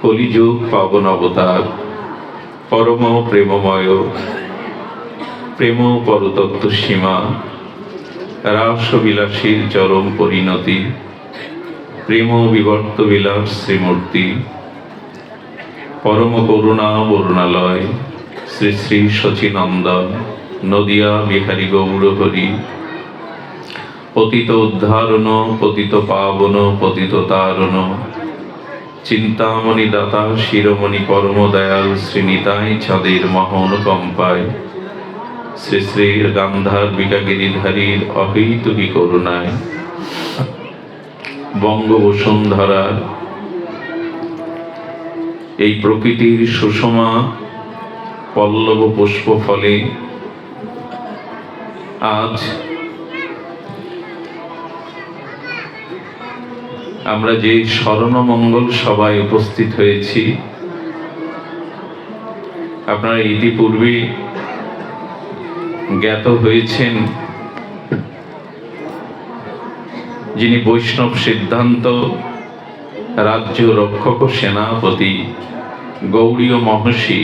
কলিযুগ পাবন অবতার, পরম প্রেমময়, প্রেম পরতত্ত্ব সীমা, রাসবিলাসীর চরম পরিণতি, প্রেম বিবর্ত বিলাস শ্রীমূর্তি, পরম করুণা বরুণালয়, শ্রী শ্রী শচীনন্দন নদিয়া বিহারী গৌরহরি, পতিত উদ্ধারণ, পতিত পাবন, পতিত তারণ, চিন্তামণি দাতা শিরোমণি পরম দয়াল শ্রী নিতাই চাঁদের মহানুকম্পায়, শ্রী শ্রী গান্ধার বিকাগিরিধারীর অহৈতুকী করুণায়, বঙ্গবসুন্ধরার এই প্রকৃতির সুষমা পল্লব পুষ্প ফলে আজ আমরা যে স্মরণমঙ্গল সভায় উপস্থিত হয়েছি, আপনারা ইতিপূর্বে জ্ঞাত হয়েছেন যিনি বৈষ্ণব সিদ্ধান্ত রাজ্য রক্ষক সেনাপতি গৌড়ীয় মহর্ষি,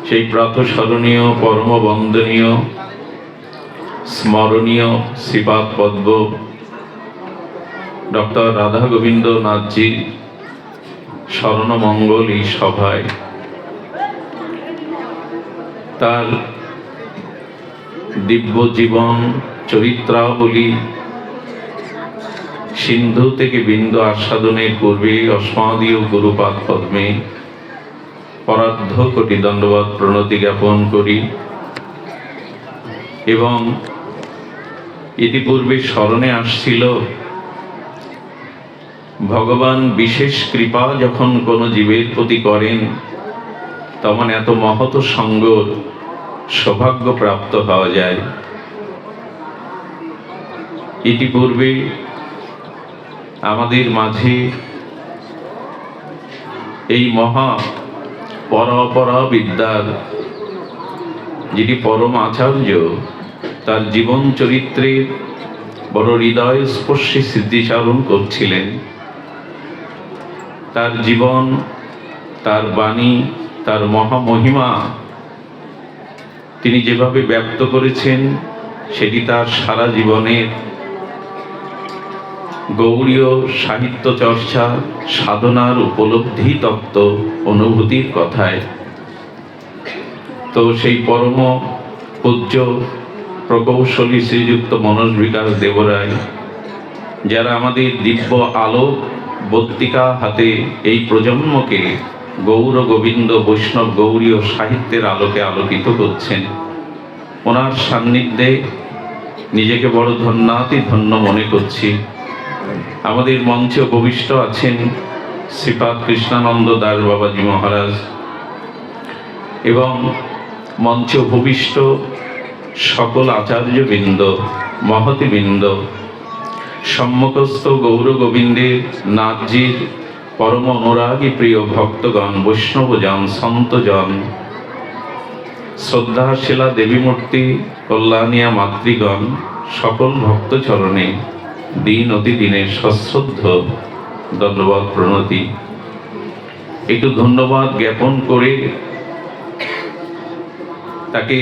সেই প্রাতঃস্মরণীয় পরম বন্দনীয় স্মরণীয় শ্রীপাদ পদ্ম ডক্টর রাধা গোবিন্দ নাথজি স্মরণমঙ্গল এই সভায় তার দিব্য জীবন চরিত্রাবলী সিন্ধু থেকে বিন্দু আস্বাদনের পূর্বে অস্মাদীয় গুরুপাদ পদ্মে পরার্ধ কোটি দণ্ডবাদ প্রণতি জ্ঞাপন করি এবং ইতিপূর্বে স্মরণে আসছিল ভগবান বিশেষ কৃপা যখন কোনো জীবের প্রতি করেন তখন এত মহৎ সঙ্গ সৌভাগ্য প্রাপ্ত হওয়া যায়। ইতিপূর্বে আমাদের মাঝে এই মহা পরাপরা বিদ্যার যিনি পরম আচার্য, তার জীবন চরিত্রের বড় হৃদয় স্পর্শী স্মৃতিচারণ করছিলেন। তার জীবন, তার বাণী, তার মহামহিমা তিনি যেভাবে ব্যক্ত করেছেন সেটি তার সারা জীবনের গৌড়ীয় সাহিত্য চর্চা সাধনার উপলব্ধি তত্ত্ব অনুভূতির কথায়। তো সেই পরম পূজ্য প্রকৌশলী শ্রীযুক্ত মনোজ বিকাশ দেবরায়, যারা আমাদের দিব্য আলোক বত্তিকা হাতে এই প্রজন্মকে গৌর গোবিন্দ বৈষ্ণব গৌড়ীয় সাহিত্যের আলোকে আলোকিত করছেন, ওনার সান্নিধ্যে নিজেকে বড় ধন্যাতি ধন্য মনে করছি। আমাদের মঞ্চে উপবিষ্ট আছেন শ্রীপাদ কৃষ্ণানন্দ দাস বাবাজি মহারাজ এবং মঞ্চে উপবিষ্ট সকল আচার্যবৃন্দ, মহতিবৃন্দ, সম্মুখস্থ গৌর গোবিন্দের নাথজির পরম অনুরাগী প্রিয় ভক্তগণ, বৈষ্ণবজন, সন্তজন, শ্রদ্ধাশীলা দেবীমূর্তি, কল্যাণিয়া মাতৃগণ, সকল ভক্তচরণে দিন অতি দিনের সশ্রদ্ধ দণ্ডবাদ প্রণতি। একটু ধন্যবাদ জ্ঞাপন করে তাকে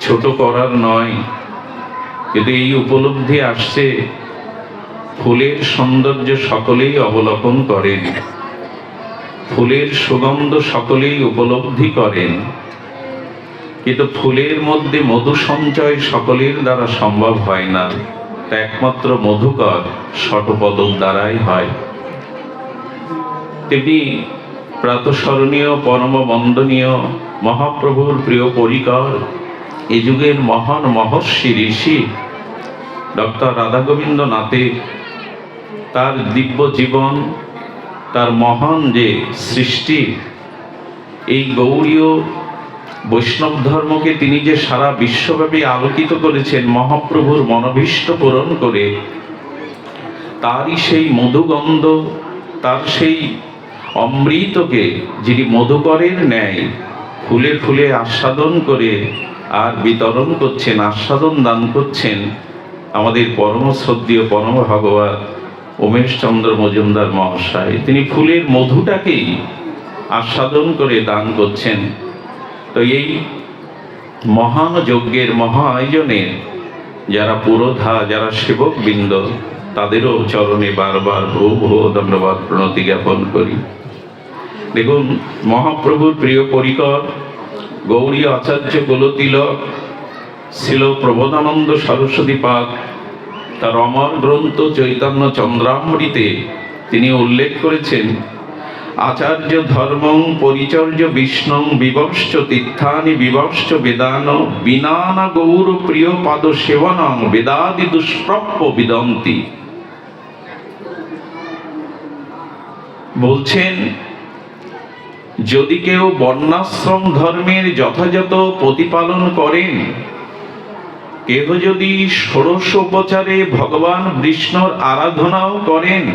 ছোট করার নয়, কিন্তু এই উপলব্ধি আসছে ফুলের সৌন্দর্য সকলেই অবলোকন করেন, ফুলের সুগন্ধ সকলেই উপলব্ধি করেন, কিন্তু ফুলের মধ্যে মধু সঞ্চয় সকলের দ্বারা সম্ভব হয় না, তা একমাত্র মধুকর শতপদক দ্বারাই হয়। তেমনি প্রাতঃস্মরণীয় পরম বন্দনীয় মহাপ্রভুর প্রিয় পরিকর এ যুগের মহান মহর্ষি ঋষি ডক্টর রাধা গোবিন্দ নাথের তার দিব্য জীবন, তার মহান যে সৃষ্টি, এই গৌড়ীয় বৈষ্ণব ধর্মকে তিনি যে সারা বিশ্বব্যাপী আলোকিত করেছেন মহাপ্রভুর মনোভীষ্ট পূরণ করে, তারই সেই মধুগন্ধ, তার সেই অমৃতকে যিনি মধুকরের ন্যায় ফুলে ফুলে আস্বাদন করে আর বিতরণ করছেন, আস্বাদন দান করছেন আমাদের পরম শ্রদ্ধেয় পরম ভগবৎ উমেশ চন্দ্র মজুমদার মহাশয়, তিনি ফুলের মধুটাকেই আস্বাদন করে দান করছেন। তো এই মহান যজ্ঞের মহা আয়োজনে যারা পুরোধা, যারা সেবক বৃন্দ, তাদেরও চরণে বারবার বহু বহু ধন্যবাদ প্রণতি জ্ঞাপন করি। দেখুন, মহাপ্রভুর প্রিয় পরিকর গৌড়ী আচার্য গোলতিলক ছিল প্রবোধানন্দ সরস্বতী পাদ তার অমর গ্রন্থ চৈতন্য চন্দ্রামৃতে তিনি উল্লেখ করেছেন, আচার্য ধর্মং পরিচর্য বিষ্ণুং বিবশ্চ তীর্থানি বিবশ্চ বেদান বিনানা গৌর প্রিয় পাদ সেবনং বেদাদি দুষ্প্রাপ্য বিদন্তি। বলছেন, যদি কেউ বর্ণাশ্রম ধর্মের যথাযথ প্রতিপালন করেন, কেহ যদি ষোড়শোপচারে ভগবান বিষ্ণুর আরাধনাও করেন,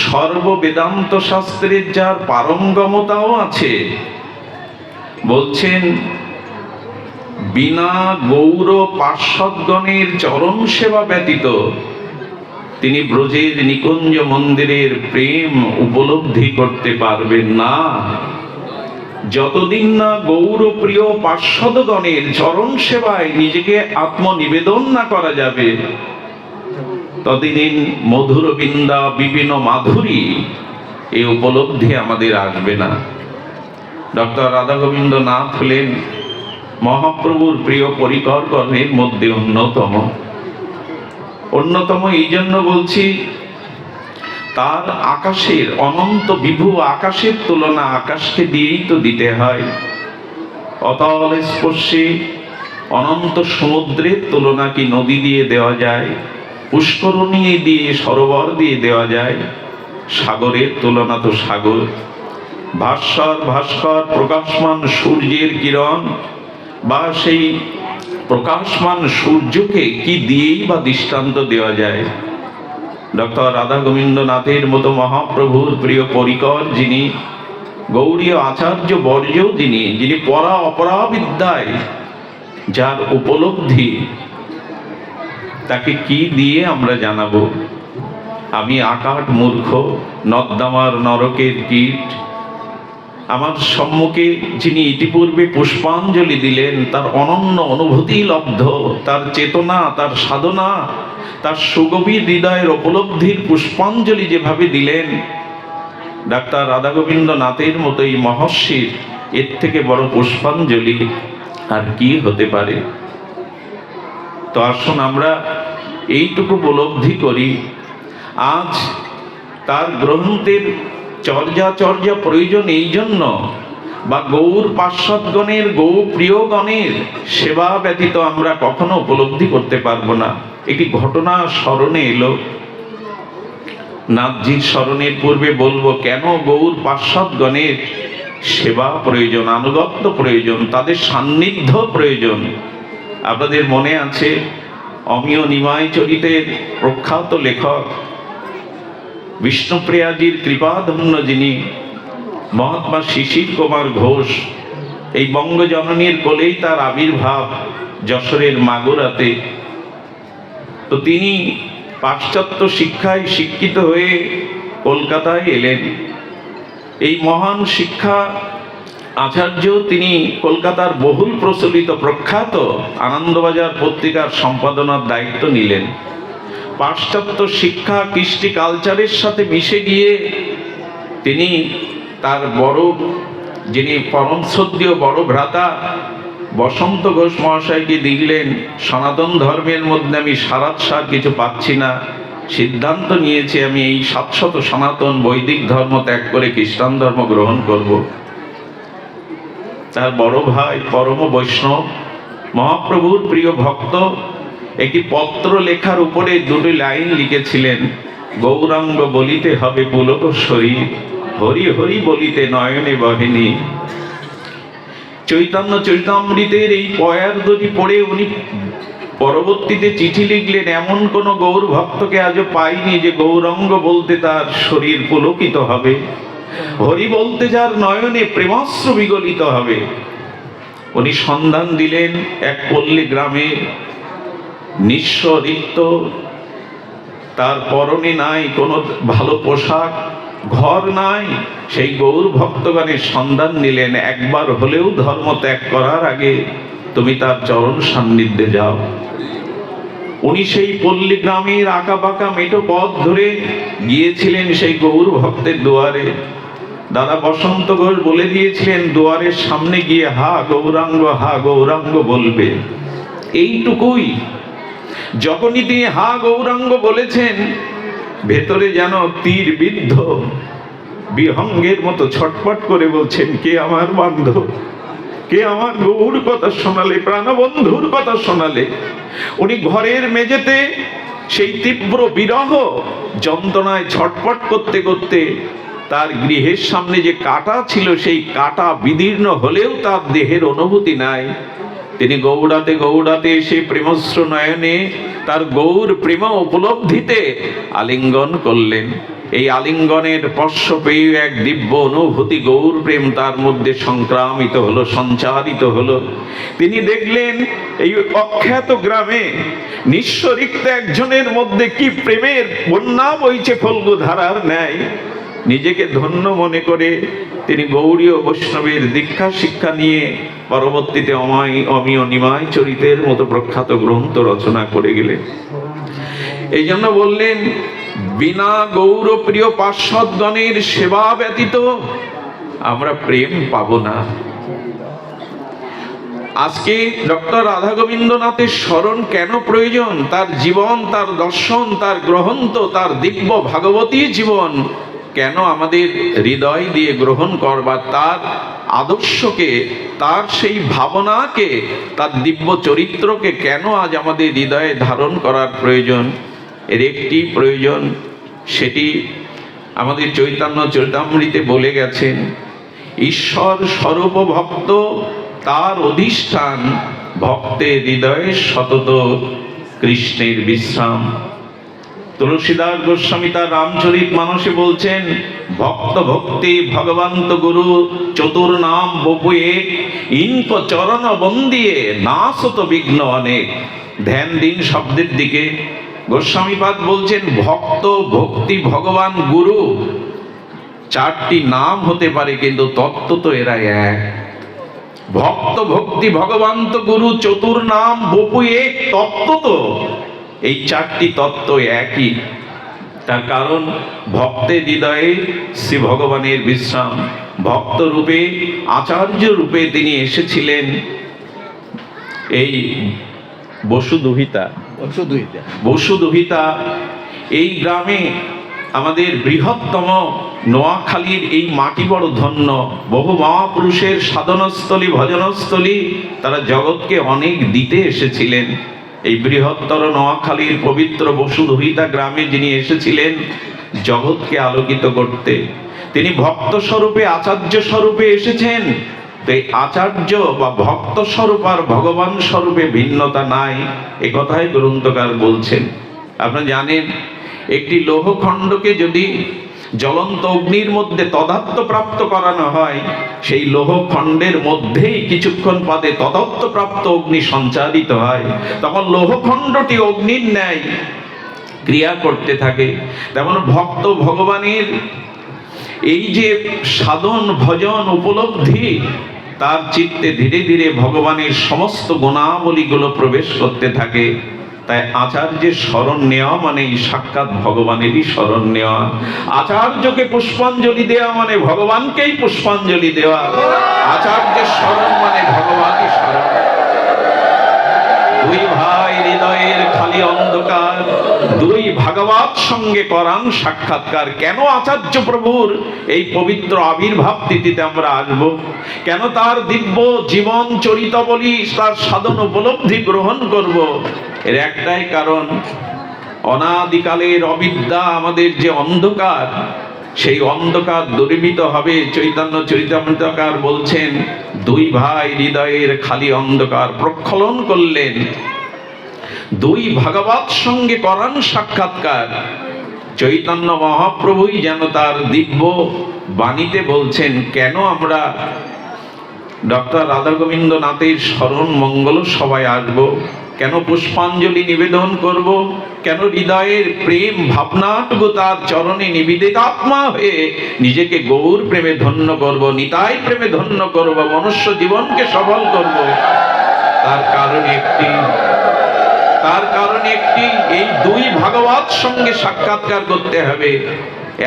সর্ব বেদান্ত শাস্ত্রের যার পারঙ্গমতাও আছে, বলছেন বিনা গৌর পার্শ্বদগণের চরণ সেবা ব্যতীত তিনি ব্রজের নিকুঞ্জ মন্দিরের প্রেম উপলব্ধি করতে পারবেন না। যতদিন না গৌর প্রিয় পার্শ্বদগণের চরণ সেবায় নিজেকে আত্মনিবেদন না করা যাবে, ততদিন মধুর বিন্দা বিভিন্ন মাধুরী এই উপলব্ধি আমাদের আসবে না। ডক্টর রাধা গোবিন্দ নাথ হলেন মহাপ্রভুর প্রিয় পরিকরগণের মধ্যে অন্যতম এই জন্য বলছি, তার আকাশের অনন্ত বিভু আকাশের তুলনা আকাশকে দিয়েই তো দিতে হয়। অতল স্পর্শে অনন্ত সমুদ্রের তুলনা কি নদী দিয়ে দেওয়া যায়? পুষ্করণী দিয়ে, সরোবর দিয়ে দেওয়া যায়? সাগরের তুলনা তো সাগর। ভাস্কর প্রকাশমান সূর্যের কিরণ বা সেই প্রকাশমান সূর্যকে কি দিয়েই বা দৃষ্টান্ত দেওয়া যায়? ডক্টর রাধা গোবিন্দ নাথের মতো মহাপ্রভুর প্রিয় পরিকর, যিনি গৌড়ীয় আচার্য বর্য, যিনি পরা অপরা বিদ্যায় যার উপলব্ধি, তাকে কি দিয়ে আমরা জানাবো? আমি আকাট মূর্খ, নর্দমার নরকের কীট। আমার সম্মুখে যিনি ইতিপূর্বে পুষ্পাঞ্জলি দিলেন, তার অনন্য অনুভূতি লব্ধ, তার চেতনা, তার সাধনা, তার সুগভীর হৃদয়ের উপলব্ধির পুষ্পাঞ্জলি যেভাবে দিলেন, ডাক্তার রাধা গোবিন্দ নাথের মতো এই মহর্ষির এর থেকে বড় পুষ্পাঞ্জলি আর কি হতে পারে? তো আসুন আমরা এইটুকু উপলব্ধি করি। আজ তার গ্রন্থের চর্যা প্রয়োজন এই জন্য, বা গৌর পার্শ্বদগণের গৌ প্রিয়গণের সেবা ব্যতীত আমরা কখনো উপলব্ধি করতে পারবো না। একটি ঘটনা স্মরণে এলো, নাথজির স্মরণের পূর্বে বলবো কেন গৌর পার্শ্বদগণের সেবা প্রয়োজন, আনুগত্য প্রয়োজন, তাদের সান্নিধ্য প্রয়োজন। আপনাদের মনে আছে অমিয় নিমাই চরিতের প্রখ্যাত লেখক বিষ্ণুপ্রিয়াজির কৃপাধন্য যিনি মহাত্মা শিশির কুমার ঘোষ, এই বঙ্গজননীর কোলেই তার আবির্ভাব যশোরের মাগুরাতে। তো তিনি পাশ্চাত্য শিক্ষায় শিক্ষিত হয়ে কলকাতায় এলেন। এই মহান শিক্ষা আচার্য তিনি কলকাতার বহুল প্রচলিত প্রখ্যাত আনন্দবাজার পত্রিকার সম্পাদনার দায়িত্ব নিলেন। পাশ্চাত্য শিক্ষা কৃষ্টি কালচারের সাথে মিশে গিয়ে তিনি তার বড়, যিনি পরম শ্রদ্ধেয় বড় ভ্রাতা বসন্ত ঘোষ মহাশয়কে দিলেন, সনাতন ধর্মের মধ্যে আমি সারাৎসার কিছু পাচ্ছি না, সিদ্ধান্ত নিয়েছি আমি এই 700 সনাতন বৈদিক ধর্ম ত্যাগ করে খ্রিস্টান ধর্ম গ্রহণ করব। তার বড় ভাই পরম বৈষ্ণব মহাপ্রভুর প্রিয় ভক্ত একটি পত্র লেখার উপরে 2টি লাইন লিখেছিলেন, গৌরাঙ্গ বলিতে হবে পুলক শরীর, হরি হরি বলিতে নয়নে বহেনি। চৈতন্য চরিতামৃতের এই পয়ার দুটি পড়ে উনি পরবর্তীতে চিঠি লিখলেন, এমন কোন গৌর ভক্তকে আজও পাইনি যে গৌরাঙ্গ বলতে তার শরীর পুলকিত হবে, হরি বলতে যার নয়নে প্রেমাশ্রু বিগলিত হবে। উনি সন্ধান দিলেন এক পল্লী গ্রামে নিঃস্ব রিক্ত তার পরনে নাই কোনো ভালো পোশাক, ঘর নাই। সেই গৌর ভক্তগণের সন্ধান নিলেন, একবার হলেও ধর্ম ত্যাগ করার আগে তুমি তার চরণ সান্নিধ্যে যাও। উনি সেই পল্লী গ্রামের আঁকা বাঁকা মেঠো পথ ধরে গিয়েছিলেন সেই গৌর ভক্তের দুয়ারে। দাদা বসন্ত ঘোষ বলে দিয়েছিলেন, দুয়ারের সামনে গিয়ে হা গৌরাঙ্গ বলবে। এইটুকুই। যখনই তিনি হা গৌরাঙ্গ বলেছেন, ভেতরে যেন তীর বিদ্ধ বিহঙ্গের মতো ছটপট করে বলছেন, কে আমার বান্ধব, কে আমার গৌর কথা শোনালে, প্রাণবন্ধুর কথা শোনালে। উনি ঘরের মেঝেতে সেই তীব্র বিরহ যন্ত্রণায় ছটপট করতে করতে তার গৃহের সামনে যে কাঁটা ছিল, সেই কাঁটা বিদীর্ণ হলেও তার দেহের অনুভূতি নাই। তিনি গৌড়াতে এসে প্রেমশ্র নয়নে তার গৌর প্রেম উপলব্ধিতে আলিঙ্গন করলেন। এই আলিঙ্গনের স্পর্শ পেয়ে এক দিব্য অনুভূতি, গৌর প্রেম তার মধ্যে সংক্রামিত হলো, সঞ্চারিত হলো। তিনি দেখলেন এই অখ্যাত গ্রামে নিঃস্বরিক্ত একজনের মধ্যে কি প্রেমের বন্যা বইছে ফল্গু ধারার ন্যায়। নিজেকে ধন্য মনে করে তিনি গৌড়ীয় বৈষ্ণবের দীক্ষা শিক্ষা নিয়ে পরবর্তীতে অমিয় নিমাই চরিতের মতো প্রখ্যাত গ্রন্থ রচনা করে গেলেন। এই জন্য বললেন, বিনা গৌরপ্রিয় পার্শ্বদগণের সেবা ব্যতীত আমরা প্রেম পাব না। আজকে ডক্টর রাধা গোবিন্দনাথের স্মরণ কেন প্রয়োজন? তার জীবন, তার দর্শন, তার গ্রন্থ, তার দিব্য ভাগবতী জীবন কেন আমাদের হৃদয় দিয়ে গ্রহণ করবার, তার আদর্শকে, তার সেই ভাবনাকে, তার দিব্য চরিত্রকে কেন আজ আমাদের হৃদয়ে ধারণ করার প্রয়োজন? এর একটি প্রয়োজন, সেটি আমাদের চৈতন্য চরিতামৃতে বলে গেছেন, ঈশ্বর স্বরূপ ভক্ত তার অধিষ্ঠান, ভক্তের হৃদয়ে সতত কৃষ্ণের বিশ্রাম। তুলসীদাস গোস্বামী তার রামচরিত মানসে বলছেন, ভক্ত ভক্তি ভগবন্ত গুরু চতুর নাম বপুয়ে ইনক চরণ বন্দিয়ে নাশত বিঘ্ন অনেক। ধ্যান দিন শব্দের দিকে। গোস্বামীপাদ বলছেন, ভক্ত ভক্তি ভগবান গুরু চারটি নাম হতে পারে, কিন্তু তত্ত্ব তো এরা এক। ভক্ত ভক্তি ভগবন্ত গুরু চতুর নাম বপু এক, তত্ত্ব তো এই চারটি তত্ত্ব একই। তার কারণ ভক্তের হৃদয়ে শ্রী ভগবানের বিশ্রাম। ভক্ত রূপে, আচার্য রূপে তিনি এসেছিলেন এই বসুদুহিতা এই গ্রামে। আমাদের বৃহত্তম নোয়াখালীর এই মাটি বড় ধন্য। বহু মহাপুরুষের সাধনস্থলী, ভজনস্থলী, তারা জগৎকে অনেক দিতে এসেছিলেন। এই বৃহত্তর নোয়াখালীর পবিত্র বসুদুহিতা গ্রামে যিনি এসেছিলেন জগৎকে আলোকিত করতে, তিনি ভক্ত স্বরূপে, আচার্য স্বরূপে এসেছেন। এই আচার্য বা ভক্ত স্বরূপ আর ভগবান স্বরূপে ভিন্নতা নাই, এ কথাই গ্রন্থকার বলছেন। আপনারা জানেন, একটি লৌহখণ্ডকে যদি জ্বলন্ত অগ্নির মধ্যে তদাত্ম প্রাপ্ত করানো হয়, সেই লৌহখণ্ডের মধ্যেই কিছুক্ষণ বাদে তদাত্ম প্রাপ্ত অগ্নি সঞ্চারিত হয়। তখন লৌহখণ্ডটি অগ্নির ন্যায় ক্রিয়া করতে থাকে। তেমন ভক্ত ভগবানের এই যে সাধন ভজন উপলব্ধি, তার চিত্তে ধীরে ধীরে ভগবানের সমস্ত গুণাবলীগুলো প্রবেশ করতে থাকে। তাই আচার্যের শরণ নেওয়া মানে সাক্ষাৎ ভগবানেরই শরণ নেওয়া। আচার্যকে পুষ্পাঞ্জলি দেওয়া মানে ভগবানকেই পুষ্পাঞ্জলি দেওয়া। আচার্যের শরণ মানে ভগবানই শরণ। দুই ভাই হৃদয়ের খালি অন্ধকার, দুই ভাগবত সঙ্গে করান সাক্ষাৎকার। কেন আচার্য প্রভুর এই পবিত্র আবির্ভাব তিথিতে আমরা আসব? কেন তার দিব্য জীবন চরিতাবলী, তার সাধন উপলব্ধি গ্রহণ করব? এর একটাই কারণ, অনাদিকালের অবিদ্যা, আমাদের যে অন্ধকার, সেই অন্ধকার দূরীভূত হবে। চৈতন্য চরিতামৃতকার বলছেন, দুই ভাই হৃদয়ের খালি অন্ধকার প্রক্ষালন করলেন। দুই ভাগবত সঙ্গে করান সাক্ষাৎকার। চৈতন্য মহাপ্রভুই যেন তার দিব্য বাণীতে বলছেন, কেন আমরা ডক্টর রাধা গোবিন্দ নাথের স্মরণ মঙ্গল সবাই আসবো? কেন পুষ্পাঞ্জলি নিবেদন করব? কেন হৃদয়ের প্রেম ভাবনাটুকু তার চরণে নিবেদিত আত্মা হয়ে নিজেকে গৌর প্রেমে ধন্য করব, নিতাই প্রেমে ধন্য করব, মনুষ্য জীবনকে সফল করব? তার কারণ একটি, এই দুই ভাগবত সঙ্গে সাক্ষাৎকার করতে হবে।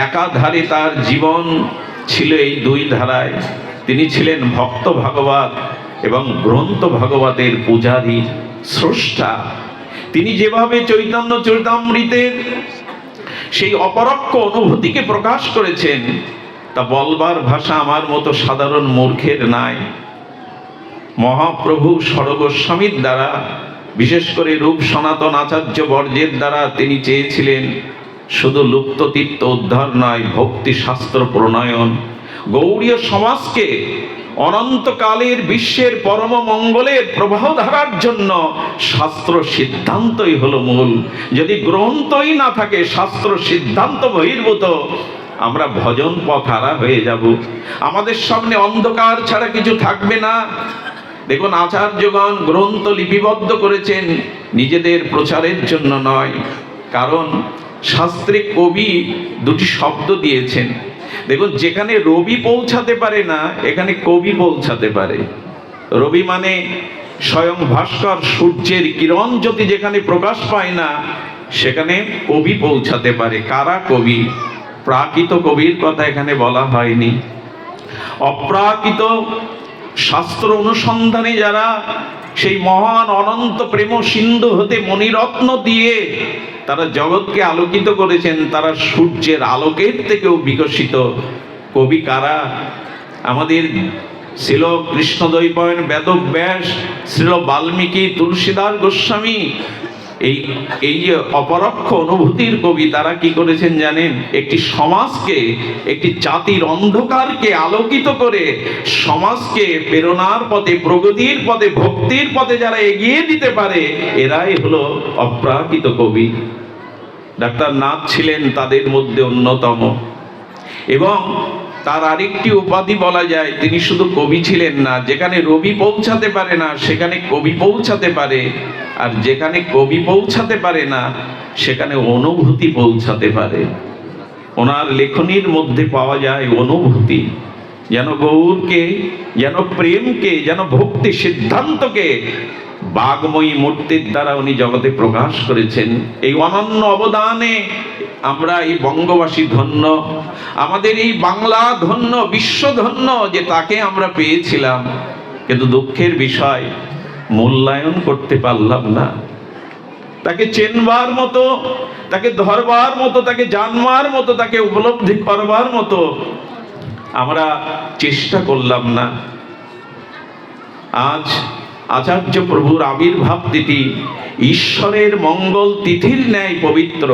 একাধারে তার জীবন ছিল এই দুই ধারায়। তিনি ছিলেন ভক্ত ভাগবত এবং গ্রন্থ ভাগবতের পূজারী, স্রষ্টা। তিনি যেভাবে চৈতন্য চরিতামৃতের সেই অপরোক্ষ অনুভূতিকে প্রকাশ করেছেন, তা বলবার ভাষা আমার মতো সাধারণ মূর্খের নাই। মহাপ্রভু সরগোস্বামীর দ্বারা, বিশেষ করে রূপ সনাতন আচার্য বর্জের দ্বারা তিনি চেয়েছিলেন শুধু লুপ্ততীর্থ উদ্ধার নয়, ভক্তি শাস্ত্র প্রণয়ন, গৌড়ীয় সমাজকে অনন্তকালের বিশ্বের পরম মঙ্গলের প্রবাহ ধারার জন্য শাস্ত্র সিদ্ধান্তই হলো মূল। যদি গ্রন্থই না থাকে, শাস্ত্র সিদ্ধান্ত বহির্ভূত, আমরা ভজন পথহারা হয়ে যাব। আমাদের সামনে অন্ধকার ছাড়া কিছু থাকবে না। দেখুন, আচার্যগণ গ্রন্থ লিপিবদ্ধ করেছেন নিজেদের প্রচারের জন্য নয়, কারণ শাস্ত্রে কবি দুটি শব্দ দিয়েছেন। দেখুন, যেখানে রবি পৌঁছাতে পারে না, এখানে কবি পৌঁছাতে পারে। রবি মানে স্বয়ং ভাস্কর, সূর্যের কিরণ জ্যোতি যেখানে প্রকাশ পায় না, সেখানে কবি পৌঁছাতে পারে। কারা কবি? প্রাকৃত কবির কথা এখানে বলা হয়নি। অপ্রাকৃত শাস্ত্র অনুসন্ধানে যারা সেই মহান অনন্ত প্রেম সিন্ধু হতে মণিরত্ন দিয়ে তারা জগৎকে আলোকিত করেছেন, তারা সূর্যের আলোকের থেকেও বিকশিত। কবি কারা? আমাদের ছিল কৃষ্ণদ্বৈপায়ন বেদব্যাস, ছিল বাল্মীকি, তুলসীদাস গোস্বামী। এই যে অপরোক্ষ অনুভূতির কবি, তারা কি করেছেন জানেন? একটি সমাজকে, একটি জাতির অন্ধকারকে আলোকিত করে সমাজকে প্রেরণার পথে, প্রগতির পথে, ভক্তির পথে যারা এগিয়ে দিতে পারে, এরাই হলো অপ্রাকৃত কবি। ডাক্তার নাথ ছিলেন তাদের মধ্যে অন্যতম। এবং তার আরেকটি উপাধি বলা যায়, তিনি শুধু কবি ছিলেন না, যেখানে রবি পৌঁছাতে পারে না সেখানে কবি পৌঁছাতে পারে, আর যেখানে কবি পৌঁছাতে পারে না সেখানে অনুভূতি পৌঁছাতে পারে। ওনার লেখনীর মধ্যে পাওয়া যায় অনুভূতি, যেন গৌরকে, যেন প্রেমকে, যেন ভক্তি সিদ্ধান্তকে বাগময়ী মূর্তির দ্বারা উনি জগতে প্রকাশ করেছেন। এই অনন্য অবদানে আমরা এই বঙ্গবাসী ধন্য, আমাদের এই বাংলা ধন্য, বিশ্ব ধন্য যে তাকে আমরা পেয়েছিলাম। কিন্তু দুঃখের বিষয়, মূল্যায়ন করতে পারলাম না। তাকে চেনবার মতো, তাকে ধরবার মতো, তাকে জানবার মতো, তাকে উপলব্ধি করবার মতো আমরা চেষ্টা করলাম না। আজ আচার্য প্রভুর আবির্ভাব তিথি ঈশ্বরের মঙ্গল তিথির ন্যায় পবিত্র।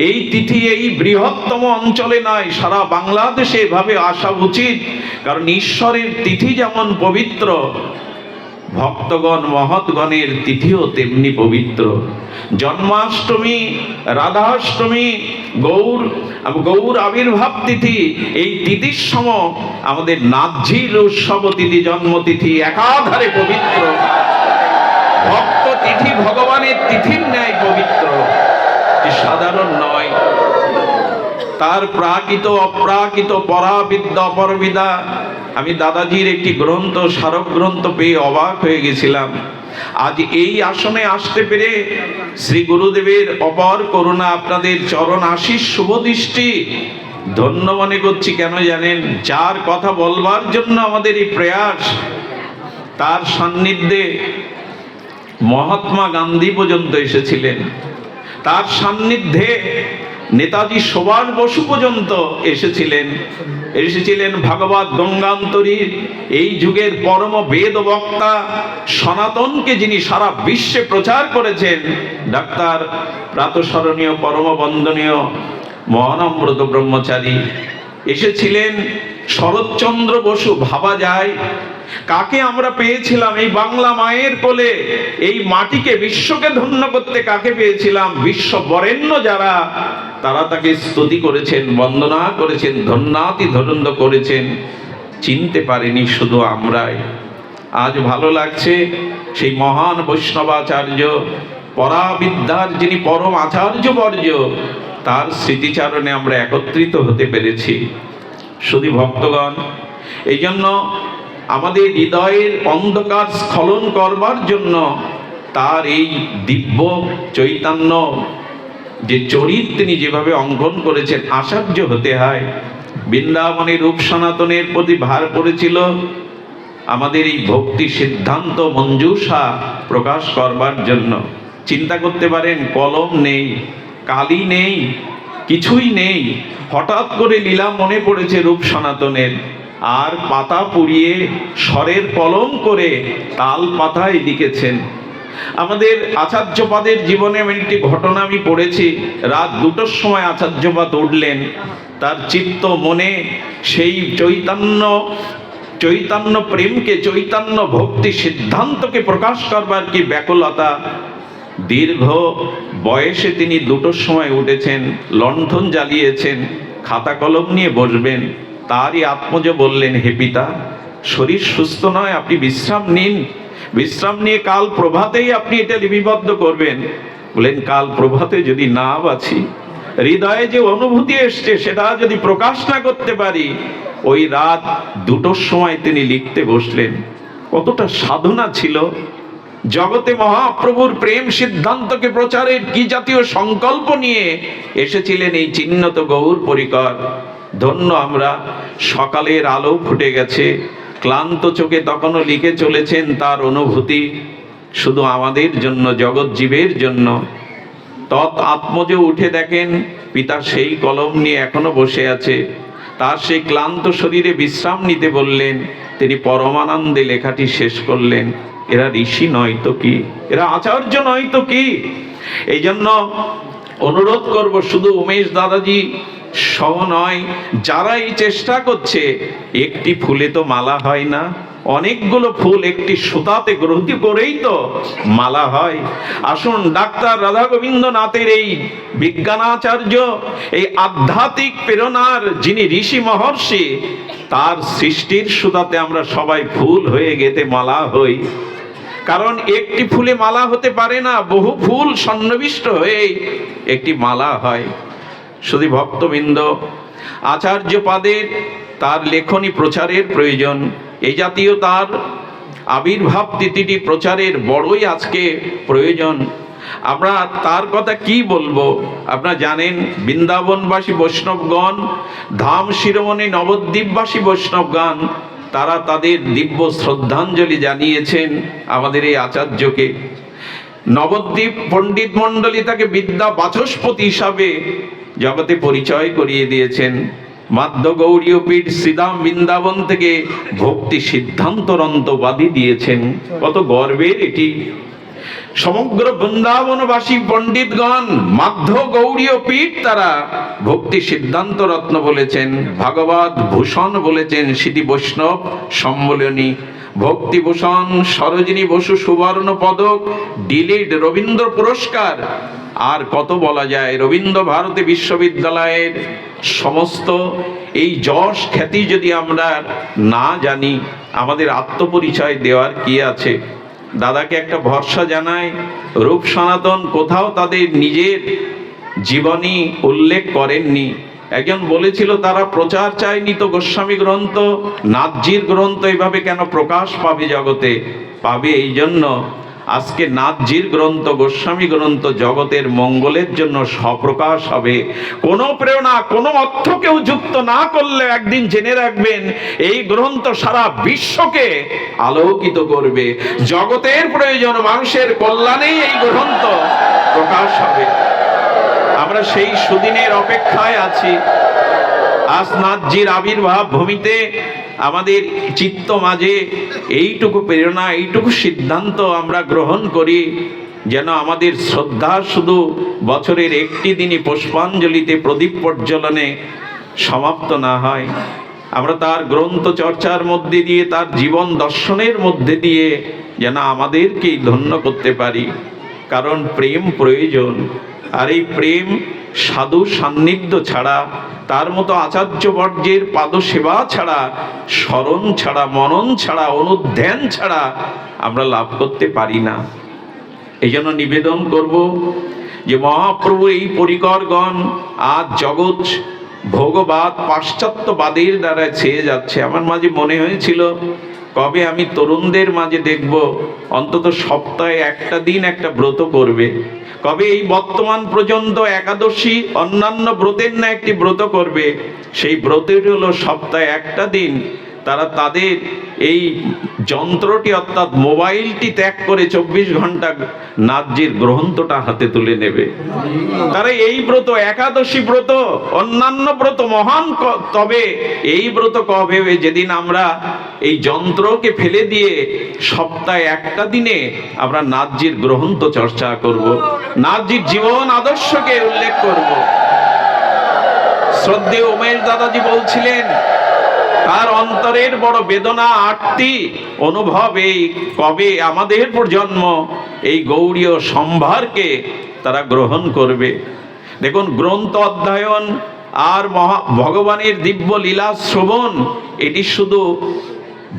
এই তিথি এই বৃহত্তম অঞ্চলে নয়, সারা বাংলাদেশে এভাবে আসা উচিত। কারণ ঈশ্বরের তিথি যেমন পবিত্র, ভক্তগণ মহৎগণের তিথিও তেমনি পবিত্র। জন্মাষ্টমী, রাধাষ্টমী, গৌর আবির্ভাব তিথি, এই তিথির সম আমাদের নাথঝির উৎসব তিথি, জন্মতিথি একাধারে পবিত্র। ভক্ত তিথি ভগবানের তিথির ন্যায় পবিত্র, সাধারণ নয়। তার প্রাকৃত অপ্রাকৃত, পরাবিদ্যা অপরবিদ্যা। আমি দাদাজির একটি গ্রন্থ, স্মারক গ্রন্থ পেয়ে অবাক হয়ে গেছিলাম। আজ এই আসনে আসতে পেরে শ্রী গুরুদেবের অপার করুণা, আপনাদের চরণ আশিস শুভ দৃষ্টি ধন্য মনে করছি। কেন জানেন? যার কথা বলবার জন্য আমাদের এই প্রয়াস, তার সান্নিধ্যে মহাত্মা গান্ধী পর্যন্ত এসেছিলেন, তার সান্নিধ্যে নেতাজি সুভাষ বসু পর্যন্ত এসেছিলেন ভাগবত গঙ্গান্তরীর এই যুগের পরম বেদ বক্তা, সনাতনকে যিনি সারা বিশ্বে প্রচার করেছেন, ডাক্তার প্রাতঃস্মরণীয় পরম বন্দনীয় মহানম্রত ব্রহ্মচারী এসেছিলেন। শরৎচন্দ্র বসু। ভাবা যায় কাকে আমরা পেয়েছিলাম এই বাংলা মায়ের কোলে, এই মাটিকে, বিশ্বকে ধন্য করতে কাকে পেয়েছিলাম? বিশ্ব বরেণ্য যারা, তারা তাকে স্তুতি করেছেন, বন্দনা করেছেন, ধন্যাতি ধন্য করেছেন। চিনতে পারিনি শুধু আমরাই। আজ ভালো লাগছে সেই মহান বৈষ্ণবাচার্য, পরাবিদ্যার যিনি পরম আচার্য বর্য, তার স্মৃতিচারণে আমরা একত্রিত হতে পেরেছি। শুধু ভক্তগণ, এই জন্য আমাদের হৃদয়ের অন্ধকার স্খলন করবার জন্য তার এই দিব্য চৈতন্য যে চরিত তিনি যেভাবে অঙ্কন করেছেন, আচার্য হতে হয়। বৃন্দাবনের রূপ সনাতনের প্রতি ভার পড়েছিল আমাদের এই ভক্তি সিদ্ধান্ত মঞ্জুষা প্রকাশ করবার জন্য। চিন্তা করতে পারেন, কলম নেই, কালি নেই, কিছুই নেই, হঠাৎ করে লীলা মনে পড়েছে রূপ সনাতনের, আর পাতা পুড়িয়ে স্বরের কলম করে তাল পাতায় লিখেছেন। আমাদের আচার্যপাদের জীবনে একটি ঘটনা আমি পড়েছি। রাত 2টোর সময় আচার্যপাদ উঠলেন, তার চিত্ত মনে সেই চৈতন্য প্রেমকে, চৈতন্য ভক্তি সিদ্ধান্তকে প্রকাশ করবার কি ব্যাকুলতা। দীর্ঘ বয়সে তিনি 2টোর সময় উঠেছেন, লণ্ঠন জ্বালিয়েছেন, খাতা কলম নিয়ে বসবেন। তারই আত্মজ বললেন, হে পিতা, শরীর সুস্থ নয়, আপনি বিশ্রাম নিন, বিশ্রাম নিয়ে কাল প্রভাতেই আপনি এটা লিপিবদ্ধ করবেন। বলেন, কাল প্রভাতে যদি না বাঁচি, হৃদয়ে যে অনুভূতি এসছে সেটা যদি প্রকাশ না করতে পারি, ওই রাত 2টোর সময় তিনি লিখতে বসলেন। কতটা সাধনা ছিল! জগতে মহাপ্রভুর প্রেম সিদ্ধান্তকে প্রচারের কি জাতীয় সংকল্প নিয়ে এসেছিলেন এই চিহ্নত গৌর পরিকর। ধন্য আমরা, সকালের আলো ফুটে গেছে, ক্লান্ত চোখে তখনও লিখে চলেছেন তার অনুভূতি, শুধু আমাদের জন্য, জগৎ জীবের জন্য। তৎ আত্মজ উঠে দেখেন পিতা সেই কলম নিয়ে এখনো বসে আছে। তার সেই ক্লান্ত শরীরে বিশ্রাম নিতে বললেন, তিনি পরমানন্দে লেখাটি শেষ করলেন। এরা ঋষি নয় তো কি, এরা আচার্য নয় তো কি? এই জন্য অনুরোধ করব, শুধু উমেশ দাদাজি সহ নয়, যারা এই চেষ্টা করছে, একটি ফুলে তো মালা হয় না, অনেকগুলো ফুল একটি সুতাতে গ্রহিত করেই তো মালা হয়। আসুন, ডাক্তার রাধা গোবিন্দ নাথের এই বিজ্ঞানাচার্য, এই আধ্যাত্মিক প্রেরণার যিনি ঋষি মহর্ষি, তার সৃষ্টির সুতাতে আমরা সবাই ফুল হয়ে গেতে মালা হই। কারণ একটি ফুলে মালা হতে পারে না, বহু ফুল সন্নিবিষ্ট হয়ে একটি মালা হয়। শুধু ভক্তবৃন্দ, আচার্যপাদের তার লেখনী প্রচারের প্রয়োজন। এই জাতীয় তার আবির্ভাব তিথিটি প্রচারের বড়ই আজকে প্রয়োজন। আমরা তার কথা কি বলবো? আপনারা জানেন, বৃন্দাবনবাসী বৈষ্ণবগণ, ধাম শিরোমণি নবদ্বীপবাসী বৈষ্ণবগণ, তারা তাদের দিব্য শ্রদ্ধাঞ্জলি জানিয়েছেন আমাদের এই আচার্যকে। নবদ্বীপ পণ্ডিত মণ্ডলী তাকে বিদ্যা বাচস্পতি হিসাবে জগতে পরিচয় করিয়ে দিয়েছেন। মাধ্য গৌরীয় পীঠ শ্রীধাম বৃন্দাবন থেকে ভক্তি সিদ্ধান্তরন্তবাদী দিয়েছেন। কত গর্বের এটি! সমগ্র বৃন্দাবনবাসী পণ্ডিতগণ মাধ্য গৌরীয় পীঠ, তারা ভক্তি সিদ্ধান্ত রত্ন বলেছেন, ভাগবত ভূষণ বলেছেন, সিদ্ধি বৈষ্ণব সম্মেলনী, ভক্তিভূষণ, সরোজিনী বসু সুবর্ণ পদক, ডিলিট রবীন্দ্র পুরস্কার, আর কত বলা যায়। রবীন্দ্র ভারতী বিশ্ববিদ্যালয়ের সমস্ত এই যশ খ্যাতি যদি আমরা না জানি, আমাদের আত্মপরিচয় দেওয়ার কি আছে? দাদাকে একটা ভরসা জানাই, রূপ সনাতন কোথাও তাদের নিজের জীবনী উল্লেখ করেননি। একজন বলেছিল, তারা প্রচার চায়নি তো গোস্বামী গ্রন্থ, নাথজির গ্রন্থ এভাবে কেন প্রকাশ পাবে জগতে? পাবে এই জন্য আজকে নাথজির গ্রন্থ, গোস্বামী গ্রন্থ জগতের মঙ্গলের জন্য স্বপ্রকাশ হবে। কোনো প্রেরণা, কোনো অর্থ কেউ যুক্ত না করলে একদিন জেনে রাখবেন, এই গ্রন্থ সারা বিশ্বকে আলোকিত করবে। জগতের প্রয়োজন, মানুষের কল্যাণেই এই গ্রন্থ প্রকাশ হবে। আমরা সেই সুদিনের অপেক্ষায় আছি। আজ নাথজির আবির্ভাব ভূমিতে আমাদের চিত্ত মাঝে এইটুকু প্রেরণা, এইটুকু সিদ্ধান্ত আমরা গ্রহণ করি, যেন আমাদের শ্রদ্ধা শুধু বছরের একটি দিনই পুষ্পাঞ্জলিতে, প্রদীপ প্রজ্বলনে সমাপ্ত না হয়। আমরা তার গ্রন্থ চর্চার মধ্যে দিয়ে, তার জীবন দর্শনের মধ্যে দিয়ে যেন আমাদেরকেই ধন্য করতে পারি। কারণ প্রেম প্রয়োজন, আর এই প্রেম সাধু সান্নিধ্য ছাড়া, তার মতো আচার্য বর্যের পাদ সেবা ছাড়া, স্মরণ ছাড়া, মনন ছাড়া, অনুধ্যান ছাড়া আমরা লাভ করতে পারি না। এই জন্য নিবেদন করব যে মহাপ্রভু এই পরিকরগণ আজ জগৎ ভোগবাদ পাশ্চাত্যবাদের দ্বারা ছেয়ে যাচ্ছে। আমার মাঝে মনে হয়েছিল কবে আমি তরুণদের মাঝে দেখব অন্তত সপ্তাহে একটা দিন একটা ব্রত করবে, কবে এই বর্তমান পর্যন্ত একাদশী অন্যান্য ব্রতের না একটি ব্রত করবে। সেই ব্রতের হলো সপ্তাহে একটা দিন তারা তাদের এই যন্ত্রটি অর্থাৎ মোবাইলটি ত্যাগ করে 24 ঘন্টা নাজ্যের গ্রন্থটা হাতে তুলে নেবে। তারা এই ব্রত একাদশী ব্রত, অন্যান্য ব্রত মহান, তবে এই ব্রত কবে? যেদিন আমরা এই যন্ত্রকে ফেলে দিয়ে সপ্তাহে একটা দিনে আমরা নাজ্যের গ্রন্থ চর্চা করব, নাজ্যের জীবন আদর্শকে উল্লেখ করব। শ্রদ্ধেয় উমেশ দাদাজি বলছিলেন তার অন্তরের বড় বেদনা আরতি অনুভব, এই কবে আমাদের প্রজন্ম এই গৌড়ীয় সম্ভারকে তারা গ্রহণ করবে। দেখুন, গ্রন্থ অধ্যয়ন আর ভগবানের দিব্য লীলা শ্রবণ এটি শুধু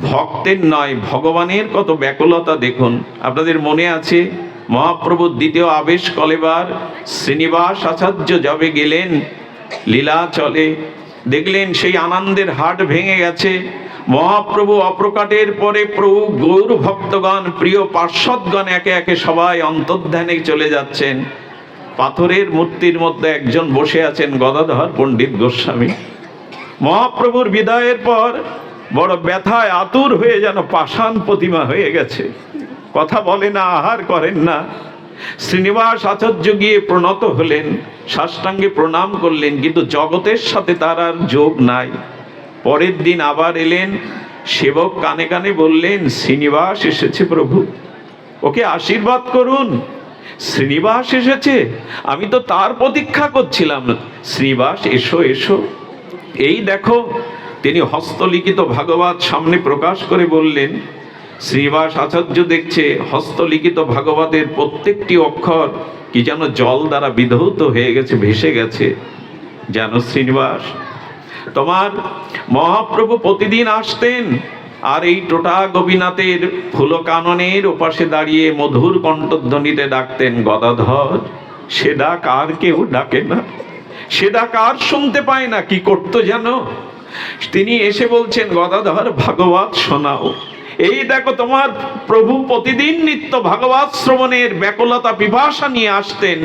ভক্তের নয়, ভগবানের কত ব্যাকুলতা দেখুন। আপনাদের মনে আছে মহাপ্রভুর দ্বিতীয় আবেশ কলেবার শ্রীনিবাস আচার্য যবে গেলেন লীলাচলে, দেখলেন সেই আনন্দের হাট ভেঙে গেছে। মহাপ্রভু অপ্রকাটের পরে প্রভু গৌর ভক্তগণ, প্রিয় পার্শ্বদগণ একে একে সবাই অন্তর্ধানে চলে যাচ্ছেন। পাথরের মূর্তির মধ্যে একজন বসে আছেন, গদাধর পণ্ডিত গোস্বামী। মহাপ্রভুর বিদায়ের পর বড় ব্যথায় আতুর হয়ে যেন পাষাণ প্রতিমা হয়ে গেছে, কথা বলে না, আহার করেন না। শ্রীনিবাস আচার্য গিয়ে প্রণত হলেন, সাষ্টাঙ্গে প্রণাম করলেন, কিন্তু জগতের সাথে তার আর যোগ নাই। পরের দিন আবার এলেন, সেবক কানে কানে বললেন, শ্রীনিবাস এসেছে প্রভু, ওকে আশীর্বাদ করুন। শ্রীনিবাস এসেছে, আমি তো তার প্রতীক্ষা করছিলাম। শ্রীনিবাস এসো এসো। এই দেখো, তিনি হস্তলিখিত ভাগবত সামনে প্রকাশ করে বললেন। শ্রীনিবাস আচার্য দেখছে হস্তলিখিত ভাগবতের প্রত্যেকটি অক্ষর কি যেন জল দ্বারা বিধৌত হয়ে গেছে, ভেসে গেছে। জানো শ্রীনিবাস, তোমার মহাপ্রভু প্রতিদিন আসতেন আর এই টোটা গোপীনাথের ফুলকাননের ওপাশে দাঁড়িয়ে মধুর কণ্ঠধ্বনিতে ডাকতেন, গদাধর। সে ডাক আর কেউ ডাকে না, সে ডাক আর শুনতে পায় না। কি করতো জানো? তিনি এসে বলছেন, গদাধর ভাগবত শোনাও। এই দেখো, তোমার প্রভু প্রতিদিন নিত্য ভাগবত শ্রবণের ব্যাকুলতা পিপাসা নিয়ে আসতেন,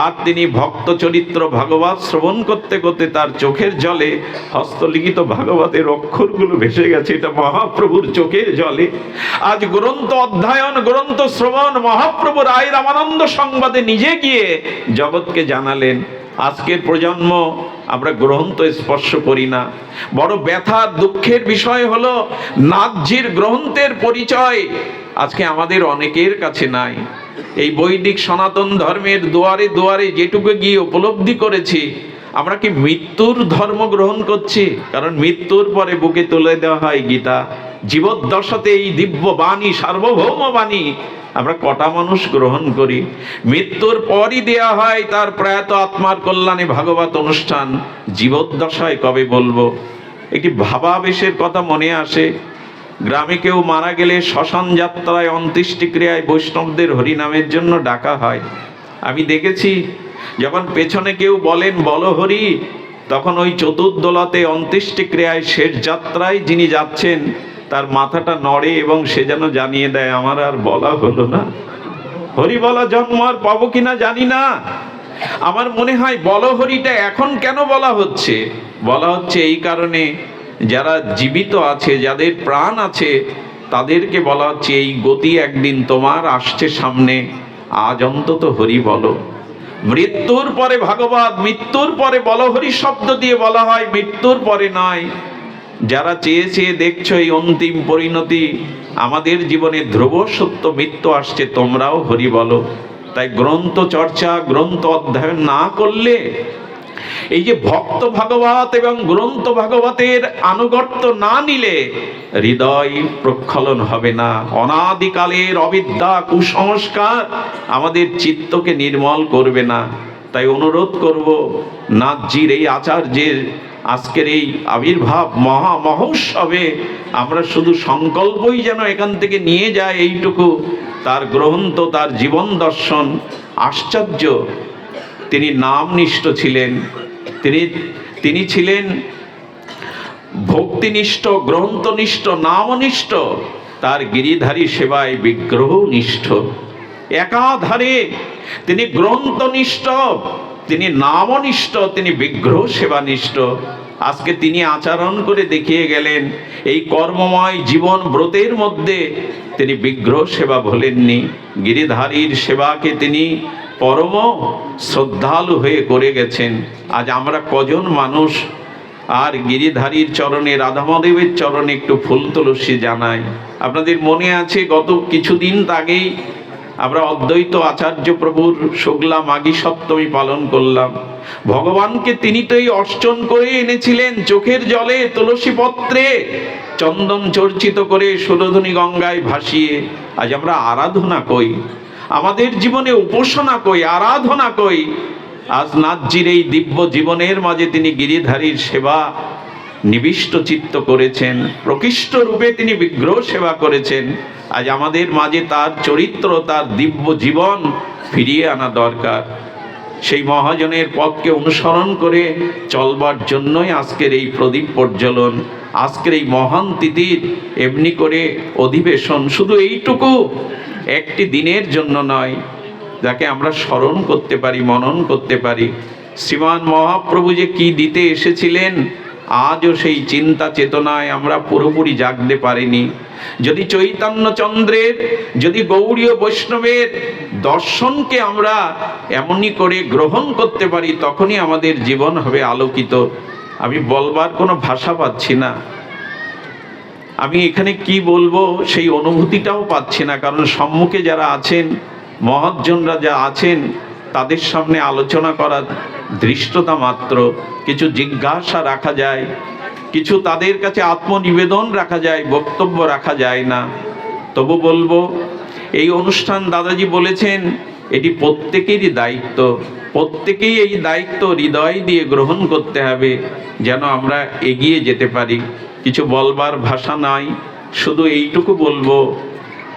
আর তিনি ভক্ত চরিত্র ভাগবত শ্রবণ করতে করতে তার চোখের জলে হস্তলিখিত ভাগবতের অক্ষরগুলো ভেসে গেছে। এটা মহাপ্রভুর চোখের জলে। আজ গ্রন্থ অধ্যয়ন, গ্রন্থ শ্রবণ, মহাপ্রভু রায় রামানন্দ সংবাদে নিজে গিয়ে জগৎকে জানালেন। আজকের প্রজন্ম আমরা গ্রন্থ স্পর্শ করি না। বড় ব্যথা দুঃখের বিষয় হলো নাথজির গ্রন্থের পরিচয় আজকে আমাদের অনেকের কাছে নাই। এই বৈদিক সনাতন ধর্মের দুয়ারে দুয়ারে যেটুকু গিয়ে উপলব্ধি করেছি, আমরা কি মৃত্যুর ধর্ম গ্রহণ করছি? কারণ মৃত্যুর পরে বুকে তুলে দেওয়া হয় গীতা। জীবদ্দশাতে এই দিব্য বাণী, সার্বভৌম বাণী আমরা কটা মানুষ গ্রহণ করি? মৃত্যুর পরই দেয়া হয় তার প্রয়াত আত্মার কল্যাণে ভাগবত অনুষ্ঠান। জীবদ্দশায় কবে বলবো? একটি ভাবাবেশের কথা মনে আসে। গ্রামে কেউ মারা গেলে শ্মশান যাত্রায় অন্ত্যেষ্টিক্রিয়ায় বৈষ্ণবদের হরিনামের জন্য ডাকা হয়। আমি দেখেছি যখন পেছনে কেউ বলেন বলো হরি, তখন ওই চতুর্দোলাতে অন্ত্যেষ্টিক্রিয়ায় শেষ যাত্রায় যিনি যাচ্ছেন তার মাথাটা নড়ে এবং সে যেন জানিয়ে দেয়, আমার আর বলা হলো না। হরি বলা জন্ম আর পাবো কিনা জানি না। আমার মনে হয় বলো হরিটা এখন কেন বলা হচ্ছে? বলা হচ্ছে এই কারণে, যারা জীবিত আছে, যাদের প্রাণ আছে, তাদেরকে বলা হচ্ছে এই গতি একদিন তোমার আসছে সামনে, আজ অন্তত হরি বলো। মৃত্যুর পরে ভাগবত, মৃত্যুর পরে বলো হরি শব্দ দিয়ে বলা হয়, মৃত্যুর পরে নয়। যারা চেয়ে চেয়ে দেখছো এই অন্তিম পরিণতি, আমাদের জীবনে ধ্রুব সত্য মৃত্যু আসছে, তোমরাও হরি বলো। তাই গ্রন্থ চর্চা, গ্রন্থ অধ্যয়ন না করলে, এই যে ভক্ত ভাগবত এবং গ্রন্থ ভাগবতের আনুগত্য না নিলে হৃদয় প্রক্ষালন হবে না। অনাদিকালের অবিদ্যা কুসংস্কার আমাদের চিত্তকে নির্মল করবে না। তাই অনুরোধ করব, নাথজির এই আচার্যের আজকের এই আবির্ভাব মহোৎসবে আমরা শুধু সংকল্পই যেন এখান থেকে নিয়ে যায় এইটুকু। তার গ্রন্থ, তার জীবন দর্শন আশ্চর্য। তিনি নামনিষ্ঠ ছিলেন, তিনি ছিলেন ভক্তিনিষ্ঠ, গ্রন্থনিষ্ঠ, নামনিষ্ঠ। তার গিরিধারী সেবায় বিগ্রহনিষ্ঠ। একাধারে তিনি গ্রন্থনিষ্ঠ, তিনি নামনিষ্ঠ, তিনি বিগ্রহ সেবানিষ্ঠ। আজকে তিনি আচরণ করে দেখিয়ে গেলেন এই কর্মময় জীবন ব্রতের মধ্যে তিনি বিগ্রহ সেবা ভোলেননি। গিরিধারীর সেবাকে তিনি পরম শ্রদ্ধালু হয়ে করে গেছেন। আজ আমরা কজন মানুষ আর গিরিধারীর চরণে, রাধামাধবের চরণে একটু ফুল তুলসী জানাই? আপনাদের মনে আছে গত কিছুদিন আগেই আমরা অদ্বৈত আচার্য প্রভুর শুক্লা মাঘী সপ্তমী পালন করলাম। ভগবানকে তিনি তো এই অর্চন করে এনেছিলেন চোখের জলে, তুলসী পত্রে চন্দন চর্চিত করে সুরধনী গঙ্গায় ভাসিয়ে। আজ আমরা আরাধনা কই, আমাদের জীবনে উপাসনা কই, আরাধনা কই। আজ নাথজির এই দিব্য জীবনের মাঝে তিনি গিরিধারীর সেবা নিবিষ্ট চিত্ত করেছেন, প্রকৃষ্ট রূপে তিনি বিগ্রহ সেবা করেছেন। আজ আমাদের মাঝে তার চরিত্র, তার দিব্য জীবন ফিরিয়ে আনা দরকার। সেই মহাজনের পথকে অনুসরণ করে চলবার জন্যই আজকের এই প্রদীপ প্রজ্বলন, আজকের এই মহান তিথির এমনি করে অধিবেশন। শুধু এইটুকু একটি দিনের জন্য নয়, যাকে আমরা স্মরণ করতে পারি, মনন করতে পারি। শ্রীমান মহাপ্রভু যে কি দিতে এসেছিলেন, আজও সেই চিন্তা চেতনায় আমরা পুরোপুরি জাগতে পারিনি। যদি চৈতন্যচন্দ্রের, যদি গৌড়ীয় বৈষ্ণবের দর্শনকে আমরা এমনই করে গ্রহণ করতে পারি, তখনই আমাদের জীবন হবে আলোকিত। আমি বলবার কোনো ভাষা পাচ্ছি না, আমি এখানে কি বলবো সেই অনুভূতিটাও পাচ্ছি না। কারণ সম্মুখে যারা আছেন, মহাজনরা যা আছেন, তাদের সামনে আলোচনা করার ধৃষ্টতা মাত্র। কিছু জিজ্ঞাসা রাখা যায়, কিছু তাদের কাছে আত্মনিবেদন রাখা যায়, বক্তব্য রাখা যায় না। তবু বলবো, এই অনুষ্ঠান দাদাজি বলেছেন এটি প্রত্যেকেরই দায়িত্ব। প্রত্যেকেই এই দায়িত্ব হৃদয় দিয়ে গ্রহণ করতে হবে, যেন আমরা এগিয়ে যেতে পারি। কিছু বলবার ভাষা নাই, শুধু এইটুকু বলবো,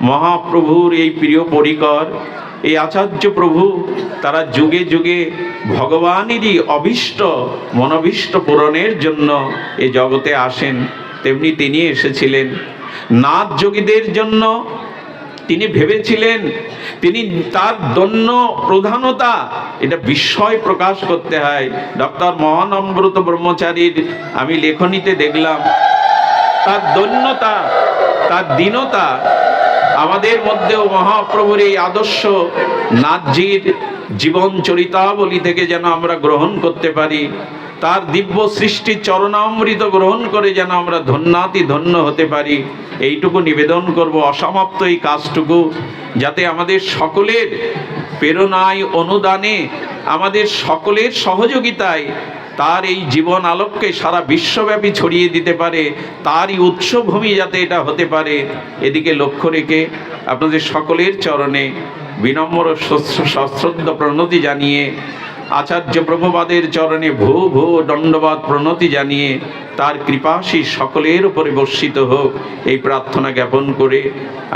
মহাপ্রভুর এই প্রিয় পরিকর, এই আচার্য প্রভু, তারা যুগে যুগে ভগবানেরই অভীষ্ট, মনোভীষ্ট পূরণের জন্য এই জগতে আসেন। তেমনি তিনি এসেছিলেন নাথ যোগীদের জন্য। তিনি ভেবেছিলেন, তিনি তার দন্য প্রধানতা, এটা বিস্ময় প্রকাশ করতে হয়। ডক্টর মহানম্রত ব্রহ্মচারীর আমি লেখনীতে দেখলাম তার দন্যতা, তার দীনতা। আমাদের মধ্যেও মহাপ্রভুর এই আদর্শ নাথজির জীবন চরিতাবলী থেকে যেন আমরা গ্রহণ করতে পারি, তার দিব্য সৃষ্টির চরণামৃত গ্রহণ করে যেন আমরা ধন্যাতি ধন্য হতে পারি। এইটুকু নিবেদন করব, অসমাপ্ত এই কাজটুকু যাতে আমাদের সকলের প্রেরণায়, অনুদানে, আমাদের সকলের সহযোগিতায় তার এই জীবন আলোককে সারা বিশ্বব্যাপী ছড়িয়ে দিতে পারে, তারই উৎসভূমি যাতে এটা হতে পারে, এদিকে লক্ষ্য রেখে আপনাদের সকলের চরণে বিনম্র সশ্রদ্ধ প্রণতি জানিয়ে, আচার্য ব্রহ্মবাদের চরণে ভূ ভূ দণ্ডবাদ প্রণতি জানিয়ে তার কৃপাশীষ সকলের উপরে বর্ষিত হোক, এই প্রার্থনা জ্ঞাপন করে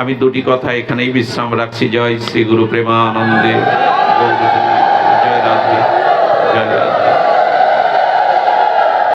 আমি দুটি কথা এখানেই বিশ্রাম রাখছি। জয় শ্রী গুরু প্রেমানন্দে।